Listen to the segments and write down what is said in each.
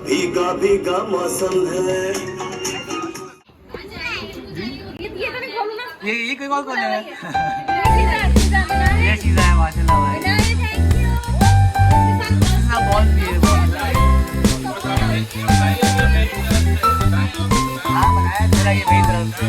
भीगा भीगा मौसम है। ये कोई कॉल कौन है? ये चीज़ है माशाल्लाह भाई। हाँ बहुत भी है बहुत। हाँ बनाया थोड़ा ये मेरी तरफ से।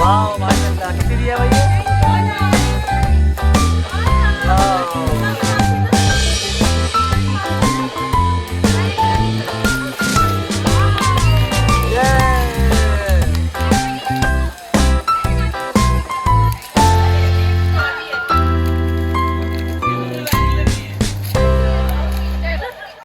वाह माशाल्लाह कितनी दिया भाई?